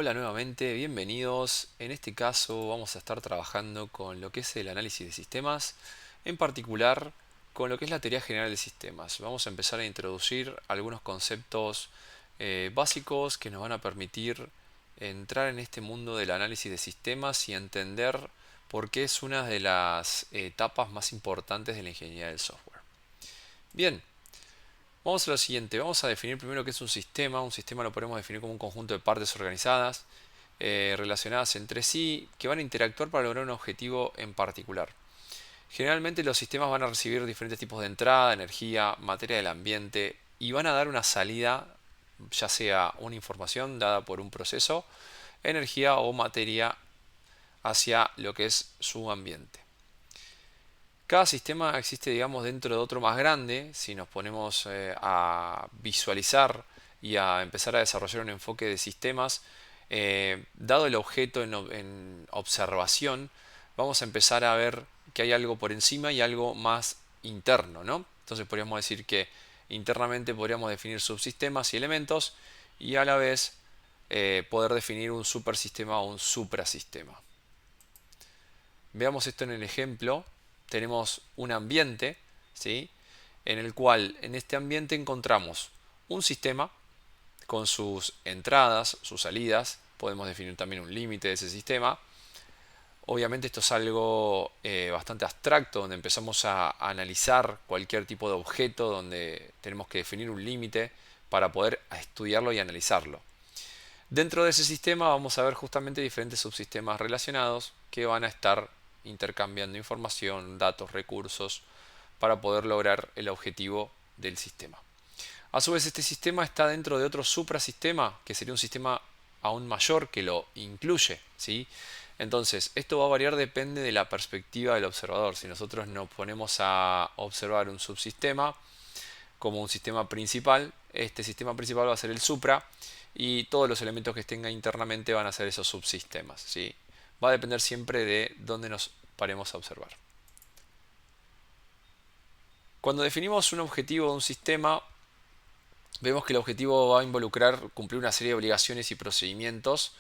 Hola nuevamente, bienvenidos. En este caso vamos a estar trabajando con lo que es el análisis de sistemas, en particular con lo que es la teoría general de sistemas. Vamos a empezar a introducir algunos conceptos básicos que nos van a permitir entrar en este mundo del análisis de sistemas y entender por qué es una de las etapas más importantes de la ingeniería del software. Bien, vamos a lo siguiente. Vamos a definir primero qué es un sistema. Un sistema lo podemos definir como un conjunto de partes organizadas relacionadas entre sí que van a interactuar para lograr un objetivo en particular. Generalmente los sistemas van a recibir diferentes tipos de entrada, energía, materia del ambiente y van a dar una salida, ya sea una información dada por un proceso, energía o materia hacia lo que es su ambiente. Cada sistema existe, digamos, dentro de otro más grande. Si nos ponemos a visualizar y a empezar a desarrollar un enfoque de sistemas, dado el objeto en observación, vamos a empezar a ver que hay algo por encima y algo más interno, ¿no? Entonces podríamos decir que internamente podríamos definir subsistemas y elementos y a la vez poder definir un supersistema o un suprasistema. Veamos esto en el ejemplo. Tenemos un ambiente, ¿sí? En el cual en este ambiente encontramos un sistema con sus entradas, sus salidas. Podemos definir también un límite de ese sistema. Obviamente esto es algo bastante abstracto, donde empezamos a analizar cualquier tipo de objeto, donde tenemos que definir un límite para poder estudiarlo y analizarlo. Dentro de ese sistema vamos a ver justamente diferentes subsistemas relacionados que van a estar intercambiando información, datos, recursos para poder lograr el objetivo del sistema. A su vez, este sistema está dentro de otro suprasistema, que sería un sistema aún mayor que lo incluye, ¿sí? Entonces, esto va a variar, depende de la perspectiva del observador. Si nosotros nos ponemos a observar un subsistema como un sistema principal, este sistema principal va a ser el supra y todos los elementos que tenga internamente van a ser esos subsistemas, ¿sí? Va a depender siempre de dónde nos paremos a observar. Cuando definimos un objetivo de un sistema, vemos que el objetivo va a involucrar cumplir una serie de obligaciones y procedimientos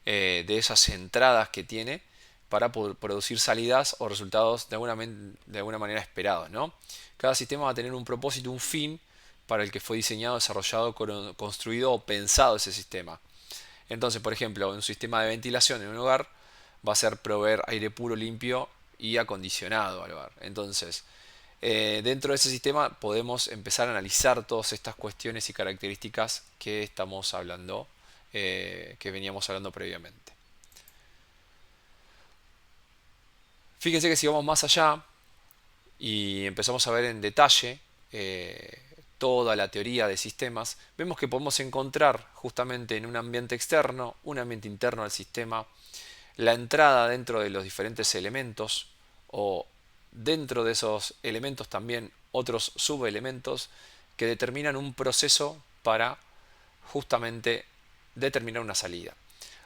de esas entradas que tiene para poder producir salidas o resultados de alguna manera esperados, ¿no? Cada sistema va a tener un propósito, un fin para el que fue diseñado, desarrollado, construido o pensado ese sistema. Entonces, por ejemplo, un sistema de ventilación en un hogar va a ser proveer aire puro, limpio y acondicionado al hogar. Entonces, dentro de ese sistema podemos empezar a analizar todas estas cuestiones y características que estamos hablando, que veníamos hablando previamente. Fíjense que si vamos más allá y empezamos a ver en detalle toda la teoría de sistemas, vemos que podemos encontrar justamente en un ambiente externo, un ambiente interno al sistema, la entrada dentro de los diferentes elementos o dentro de esos elementos también otros subelementos que determinan un proceso para justamente determinar una salida.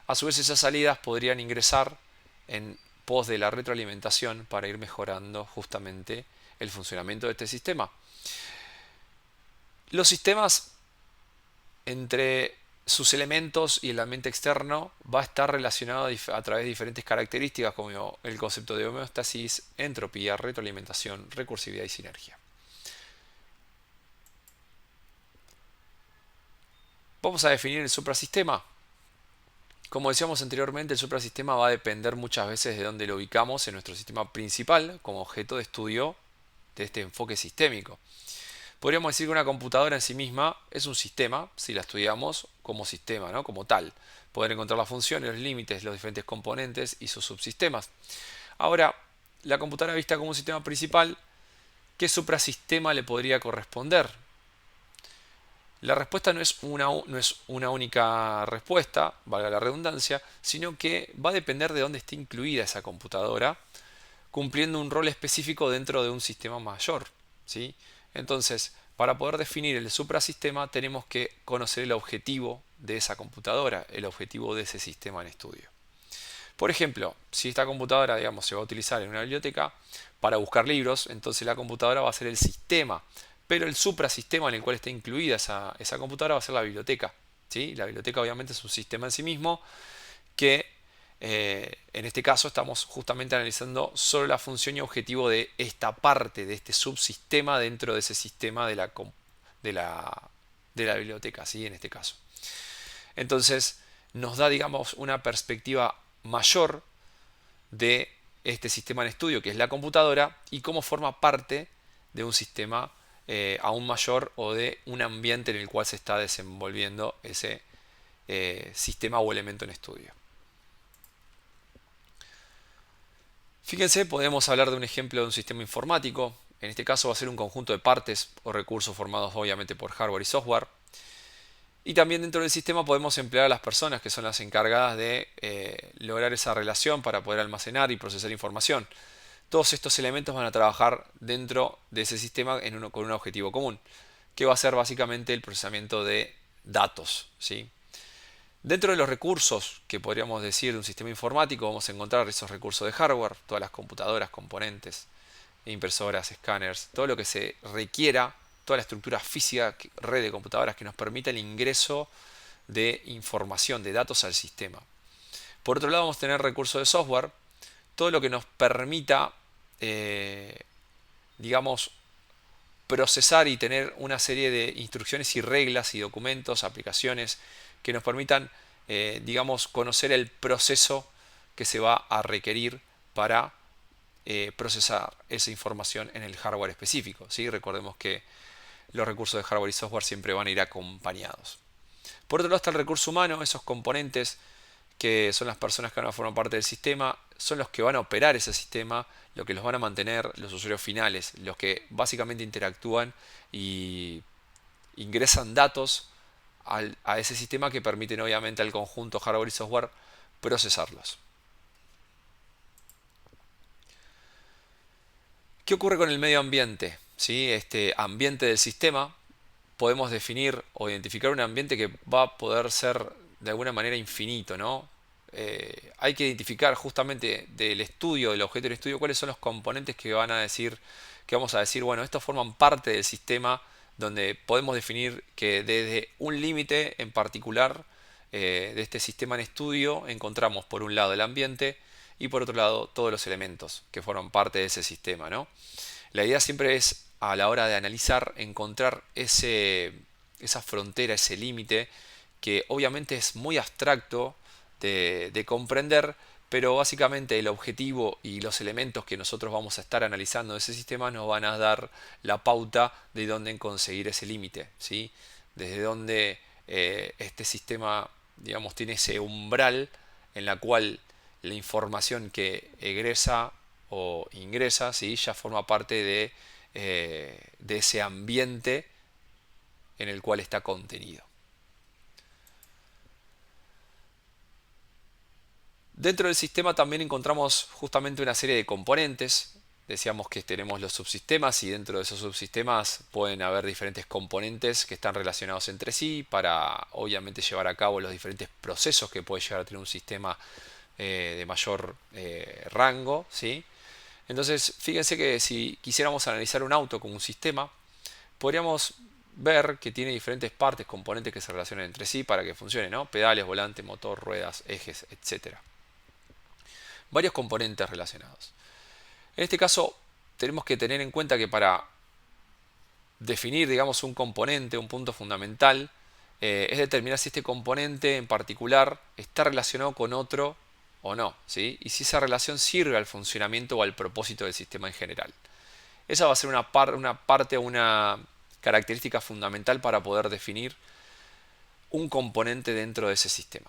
A su vez esas salidas podrían ingresar en pos de la retroalimentación para ir mejorando justamente el funcionamiento de este sistema. Los sistemas entre sus elementos y el ambiente externo va a estar relacionado a través de diferentes características como el concepto de homeostasis, entropía, retroalimentación, recursividad y sinergia. Vamos a definir el suprasistema. Como decíamos anteriormente, el suprasistema va a depender muchas veces de dónde lo ubicamos en nuestro sistema principal como objeto de estudio de este enfoque sistémico. Podríamos decir que una computadora en sí misma es un sistema, si la estudiamos como sistema, ¿no? Como tal. Poder encontrar las funciones, los límites, los diferentes componentes y sus subsistemas. Ahora, la computadora vista como un sistema principal, ¿qué suprasistema le podría corresponder? La respuesta no es una única respuesta, valga la redundancia, sino que va a depender de dónde esté incluida esa computadora, cumpliendo un rol específico dentro de un sistema mayor, ¿sí? Entonces, para poder definir el suprasistema tenemos que conocer el objetivo de esa computadora, el objetivo de ese sistema en estudio. Por ejemplo, si esta computadora, digamos, se va a utilizar en una biblioteca para buscar libros, entonces la computadora va a ser el sistema, pero el suprasistema en el cual está incluida esa computadora va a ser la biblioteca, ¿sí? La biblioteca obviamente es un sistema en sí mismo que en este caso estamos justamente analizando solo la función y objetivo de esta parte, de este subsistema dentro de ese sistema de la, de la biblioteca, ¿sí? En este caso. Entonces nos da, digamos, una perspectiva mayor de este sistema en estudio, que es la computadora, y cómo forma parte de un sistema aún mayor o de un ambiente en el cual se está desenvolviendo ese sistema o elemento en estudio. Fíjense, podemos hablar de un ejemplo de un sistema informático. En este caso va a ser un conjunto de partes o recursos formados obviamente por hardware y software. Y también dentro del sistema podemos emplear a las personas que son las encargadas de lograr esa relación para poder almacenar y procesar información. Todos estos elementos van a trabajar dentro de ese sistema con un objetivo común, que va a ser básicamente el procesamiento de datos, ¿sí? Dentro de los recursos que podríamos decir de un sistema informático, vamos a encontrar esos recursos de hardware, todas las computadoras, componentes, impresoras, escáneres, todo lo que se requiera, toda la estructura física, red de computadoras que nos permita el ingreso de información, de datos al sistema. Por otro lado, vamos a tener recursos de software, todo lo que nos permita, digamos, procesar y tener una serie de instrucciones y reglas y documentos, aplicaciones que nos permitan, digamos, conocer el proceso que se va a requerir para procesar esa información en el hardware específico, ¿sí? Recordemos que los recursos de hardware y software siempre van a ir acompañados. Por otro lado está el recurso humano, esos componentes que son las personas que van a formar parte del sistema, son los que van a operar ese sistema, los que los van a mantener los usuarios finales, los que básicamente interactúan y ingresan datos a ese sistema que permiten obviamente al conjunto hardware y software procesarlos. ¿Qué ocurre con el medio ambiente? ¿Sí? Este ambiente del sistema, podemos definir o identificar un ambiente que va a poder ser de alguna manera infinito, ¿no? Hay que identificar justamente del estudio, del objeto del estudio, cuáles son los componentes que van a decir, que vamos a decir, bueno, estos forman parte del sistema donde podemos definir que desde un límite en particular de este sistema en estudio encontramos por un lado el ambiente y por otro lado todos los elementos que forman parte de ese sistema, ¿no? La idea siempre es, a la hora de analizar, encontrar esa frontera, ese límite, que obviamente es muy abstracto de comprender, pero básicamente el objetivo y los elementos que nosotros vamos a estar analizando de ese sistema nos van a dar la pauta de dónde conseguir ese límite, ¿sí? Desde dónde este sistema, digamos, tiene ese umbral en la cual la información que egresa o ingresa, ¿sí? Ya forma parte de ese ambiente en el cual está contenido. Dentro del sistema también encontramos justamente una serie de componentes. Decíamos que tenemos los subsistemas y dentro de esos subsistemas pueden haber diferentes componentes que están relacionados entre sí para obviamente llevar a cabo los diferentes procesos que puede llegar a tener un sistema de mayor rango, ¿sí? Entonces, fíjense que si quisiéramos analizar un auto como un sistema, podríamos ver que tiene diferentes partes, componentes que se relacionan entre sí para que funcione, ¿no? Pedales, volante, motor, ruedas, ejes, etcétera. Varios componentes relacionados. En este caso, tenemos que tener en cuenta que para definir, digamos, un componente, un punto fundamental, es determinar si este componente en particular está relacionado con otro o no, ¿sí? Y si esa relación sirve al funcionamiento o al propósito del sistema en general. Esa va a ser una parte o una característica fundamental para poder definir un componente dentro de ese sistema.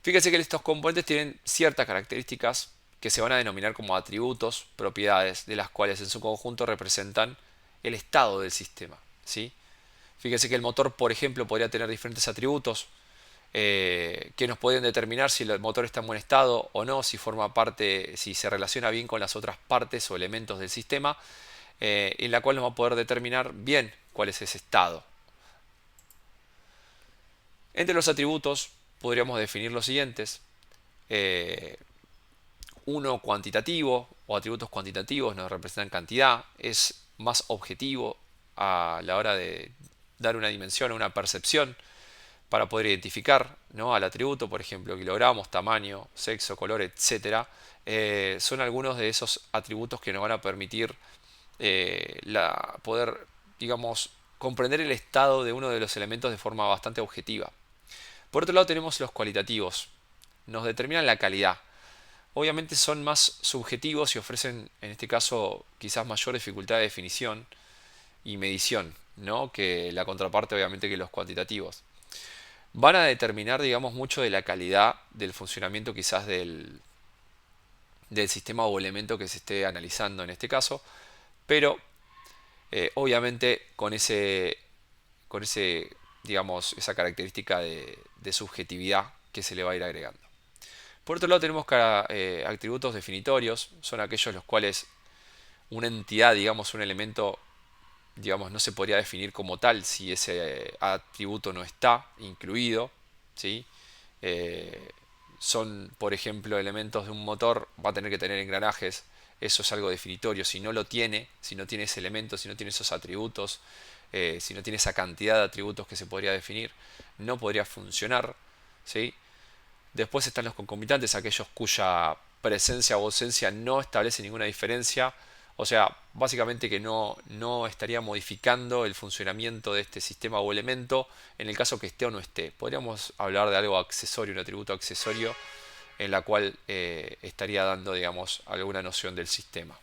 Fíjense que estos componentes tienen ciertas características que se van a denominar como atributos, propiedades, de las cuales en su conjunto representan el estado del sistema, ¿sí? Fíjense que el motor, por ejemplo, podría tener diferentes atributos que nos pueden determinar si el motor está en buen estado o no, si forma parte, si se relaciona bien con las otras partes o elementos del sistema, en la cual nos va a poder determinar bien cuál es ese estado. Entre los atributos podríamos definir los siguientes. Uno cuantitativo o atributos cuantitativos nos representan cantidad, es más objetivo a la hora de dar una dimensión o una percepción para poder identificar, ¿no?, al atributo, por ejemplo, kilogramos, tamaño, sexo, color, etcétera. Son algunos de esos atributos que nos van a permitir poder, digamos, comprender el estado de uno de los elementos de forma bastante objetiva. Por otro lado tenemos los cualitativos. Nos determinan la calidad. Obviamente son más subjetivos y ofrecen, en este caso, quizás mayor dificultad de definición y medición, ¿no?, que la contraparte, obviamente, que los cuantitativos. Van a determinar, digamos, mucho de la calidad del funcionamiento quizás del sistema o elemento que se esté analizando en este caso, pero obviamente con ese, digamos, esa característica de subjetividad que se le va a ir agregando. Por otro lado tenemos atributos definitorios, son aquellos los cuales una entidad, digamos, un elemento, digamos, no se podría definir como tal si ese atributo no está incluido, ¿sí? Eh, Son, por ejemplo, elementos de un motor, va a tener que tener engranajes, eso es algo definitorio. Si no lo tiene, si no tiene ese elemento, si no tiene esos atributos, si no tiene esa cantidad de atributos que se podría definir, no podría funcionar, ¿sí? Después están los concomitantes, aquellos cuya presencia o ausencia no establece ninguna diferencia. O sea, básicamente que no estaría modificando el funcionamiento de este sistema o elemento en el caso que esté o no esté. Podríamos hablar de algo accesorio, un atributo accesorio en la cual estaría dando, digamos, alguna noción del sistema.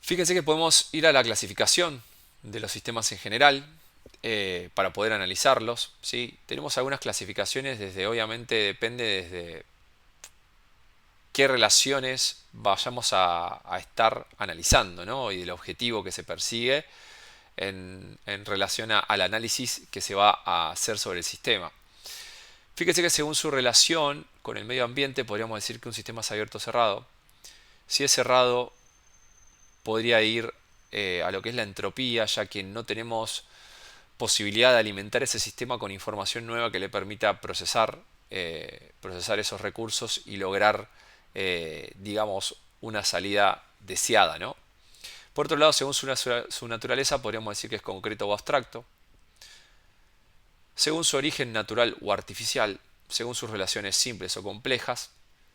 Fíjense que podemos ir a la clasificación de los sistemas en general para poder analizarlos, ¿sí? Tenemos algunas clasificaciones desde, obviamente, depende desde qué relaciones vayamos a estar analizando, ¿no?, y del objetivo que se persigue en relación al análisis que se va a hacer sobre el sistema. Fíjese que según su relación con el medio ambiente podríamos decir que un sistema es abierto o cerrado. Si es cerrado podría ir a lo que es la entropía, ya que no tenemos posibilidad de alimentar ese sistema con información nueva que le permita procesar esos recursos y lograr, digamos, una salida deseada, ¿no? Por otro lado, según su naturaleza, podríamos decir que es concreto o abstracto. Según su origen natural o artificial, según sus relaciones simples o complejas,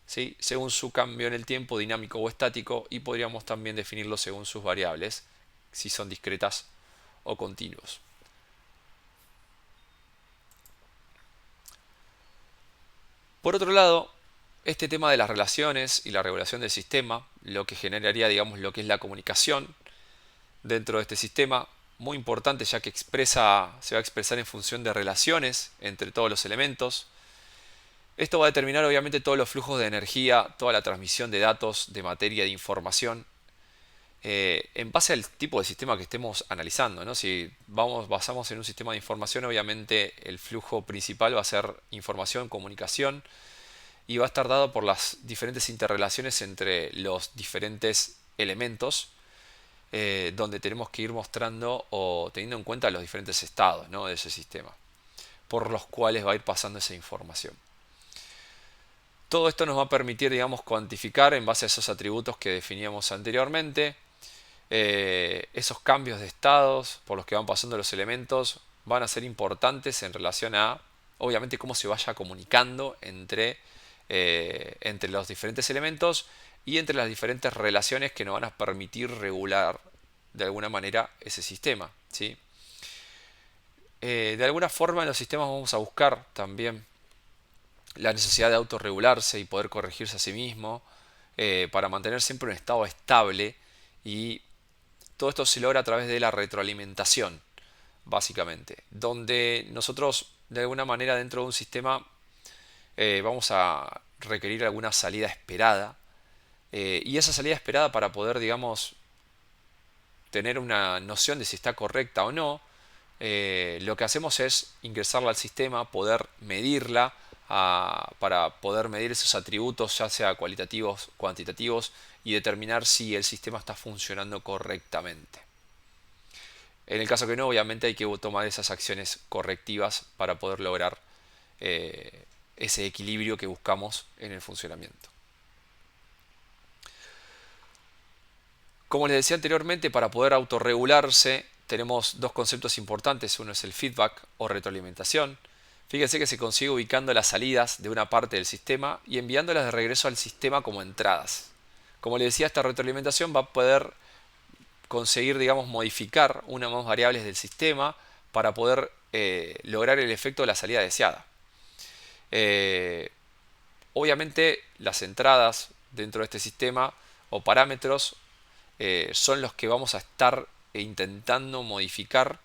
¿sí?, según su cambio en el tiempo, dinámico o estático, y podríamos también definirlo según sus variables, si son discretas o continuos. Por otro lado, este tema de las relaciones y la regulación del sistema, lo que generaría, digamos, lo que es la comunicación dentro de este sistema, muy importante ya que se va a expresar en función de relaciones entre todos los elementos. Esto va a determinar obviamente todos los flujos de energía, toda la transmisión de datos, de materia, de información, en base al tipo de sistema que estemos analizando, ¿no? Si basamos en un sistema de información, obviamente el flujo principal va a ser información, comunicación, y va a estar dado por las diferentes interrelaciones entre los diferentes elementos, donde tenemos que ir mostrando o teniendo en cuenta los diferentes estados, ¿no?, de ese sistema, por los cuales va a ir pasando esa información. Todo esto nos va a permitir, digamos, cuantificar en base a esos atributos que definíamos anteriormente. Esos cambios de estados por los que van pasando los elementos van a ser importantes en relación a, obviamente, cómo se vaya comunicando entre los diferentes elementos y entre las diferentes relaciones que nos van a permitir regular de alguna manera ese sistema, ¿sí? De alguna forma en los sistemas vamos a buscar también la necesidad de autorregularse y poder corregirse a sí mismo para mantener siempre un estado estable, y todo esto se logra a través de la retroalimentación, básicamente, donde nosotros de alguna manera dentro de un sistema vamos a requerir alguna salida esperada, y esa salida esperada, para poder, digamos, tener una noción de si está correcta o no, lo que hacemos es ingresarla al sistema, poder medirla, para poder medir esos atributos, ya sea cualitativos, cuantitativos, y determinar si el sistema está funcionando correctamente. En el caso que no, obviamente hay que tomar esas acciones correctivas para poder lograr ese equilibrio que buscamos en el funcionamiento. Como les decía anteriormente, para poder autorregularse tenemos dos conceptos importantes. Uno es el feedback o retroalimentación. Fíjense que se consigue ubicando las salidas de una parte del sistema y enviándolas de regreso al sistema como entradas. Como les decía, esta retroalimentación va a poder conseguir, digamos, modificar una o más variables del sistema para poder lograr el efecto de la salida deseada. Eh, Obviamente las entradas dentro de este sistema o parámetros son los que vamos a estar intentando modificar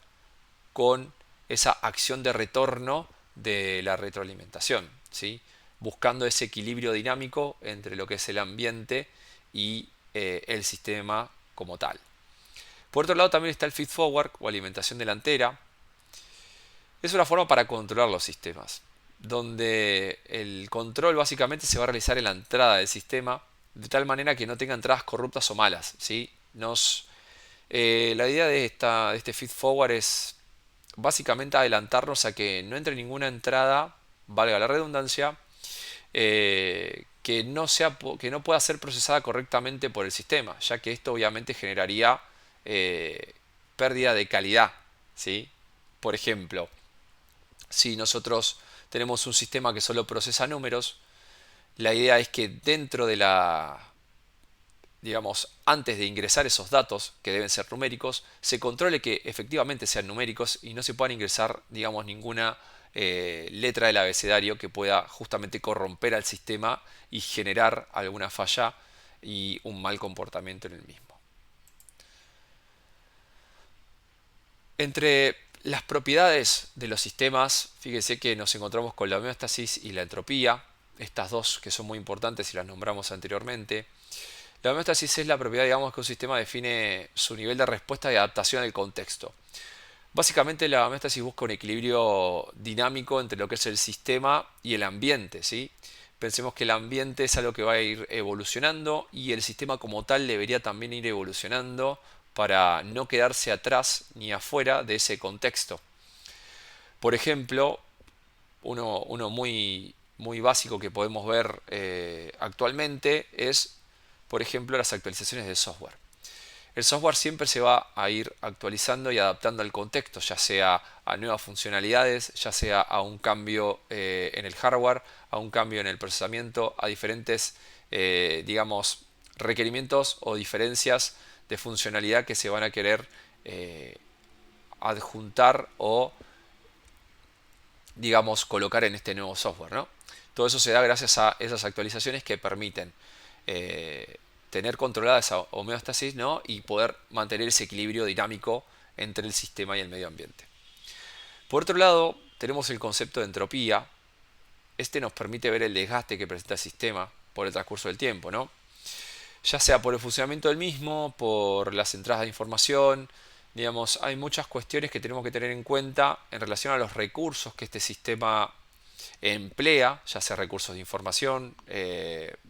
con esa acción de retorno de la retroalimentación, ¿sí? Buscando ese equilibrio dinámico entre lo que es el ambiente y el sistema como tal. Por otro lado también está el feed forward o alimentación delantera. Es una forma para controlar los sistemas, donde el control básicamente se va a realizar en la entrada del sistema, de tal manera que no tenga entradas corruptas o malas, ¿sí? La idea de este feed forward es básicamente adelantarnos a que no entre ninguna entrada, valga la redundancia, que no pueda ser procesada correctamente por el sistema, ya que esto obviamente generaría pérdida de calidad, ¿sí? Por ejemplo, si nosotros tenemos un sistema que solo procesa números, la idea es que dentro de digamos, antes de ingresar esos datos, que deben ser numéricos, se controle que efectivamente sean numéricos y no se puedan ingresar, digamos, ninguna letra del abecedario que pueda justamente corromper al sistema y generar alguna falla y un mal comportamiento en el mismo. Entre las propiedades de los sistemas, fíjense que nos encontramos con la homeostasis y la entropía, estas dos que son muy importantes y las nombramos anteriormente. La homeostasis es la propiedad, digamos, que un sistema define su nivel de respuesta y adaptación al contexto. Básicamente la homeostasis busca un equilibrio dinámico entre lo que es el sistema y el ambiente, ¿sí? Pensemos que el ambiente es algo que va a ir evolucionando y el sistema como tal debería también ir evolucionando para no quedarse atrás ni afuera de ese contexto. Por ejemplo, uno muy básico que podemos ver actualmente es, por ejemplo, las actualizaciones de software. El software siempre se va a ir actualizando y adaptando al contexto, ya sea a nuevas funcionalidades, ya sea a un cambio en el hardware, a un cambio en el procesamiento, a diferentes, digamos, requerimientos o diferencias de funcionalidad que se van a querer eh, adjuntar o, digamos, colocar en este nuevo software, ¿no? Todo eso se da gracias a esas actualizaciones que permiten tener controlada esa homeostasis, ¿no? Y poder mantener ese equilibrio dinámico entre el sistema y el medio ambiente. Por otro lado, tenemos el concepto de entropía. Este nos permite ver el desgaste que presenta el sistema por el transcurso del tiempo, ¿no? Ya sea por el funcionamiento del mismo, por las entradas de información, digamos, hay muchas cuestiones que tenemos que tener en cuenta en relación a los recursos que este sistema emplea, ya sea recursos de información,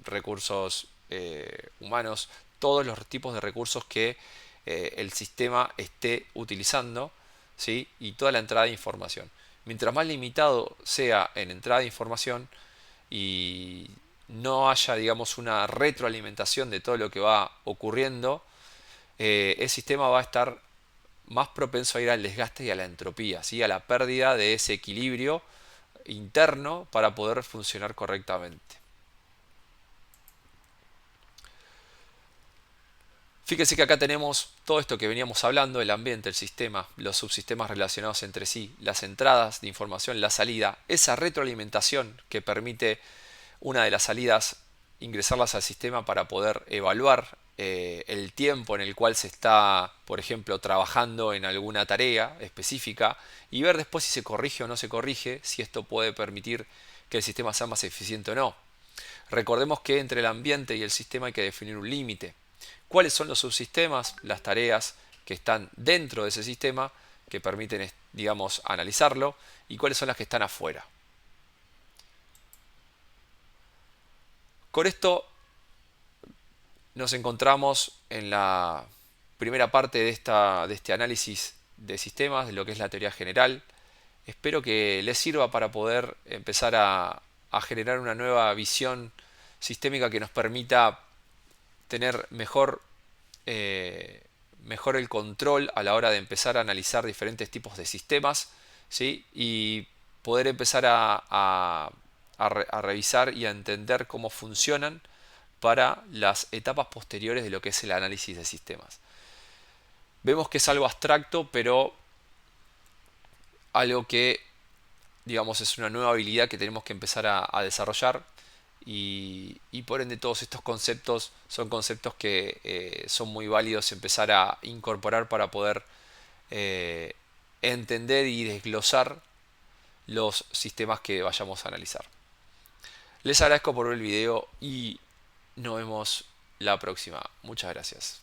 recursos humanos, todos los tipos de recursos que el sistema esté utilizando, ¿sí? Y toda la entrada de información. Mientras más limitado sea en entrada de información y no haya, digamos, una retroalimentación de todo lo que va ocurriendo, el sistema va a estar más propenso a ir al desgaste y a la entropía, ¿sí? A la pérdida de ese equilibrio interno para poder funcionar correctamente. Fíjense que acá tenemos todo esto que veníamos hablando, el ambiente, el sistema, los subsistemas relacionados entre sí, las entradas de información, la salida, esa retroalimentación que permite una de las salidas ingresarlas al sistema para poder evaluar el tiempo en el cual se está, por ejemplo, trabajando en alguna tarea específica y ver después si se corrige o no se corrige, si esto puede permitir que el sistema sea más eficiente o no. Recordemos que entre el ambiente y el sistema hay que definir un límite. ¿Cuáles son los subsistemas, las tareas que están dentro de ese sistema que permiten, digamos, analizarlo y cuáles son las que están afuera? Con esto nos encontramos en la primera parte de este análisis de sistemas, de lo que es la teoría general. Espero que les sirva para poder empezar a generar una nueva visión sistémica que nos permita tener eh, mejor el control a la hora de empezar a analizar diferentes tipos de sistemas, ¿sí? Y poder empezar a revisar y a entender cómo funcionan para las etapas posteriores de lo que es el análisis de sistemas. Vemos que es algo abstracto, pero algo que, digamos, es una nueva habilidad que tenemos que empezar a desarrollar y por ende todos estos conceptos son conceptos que son muy válidos empezar a incorporar para poder eh, entender y desglosar los sistemas que vayamos a analizar. Les agradezco por ver el video y nos vemos la próxima. Muchas gracias.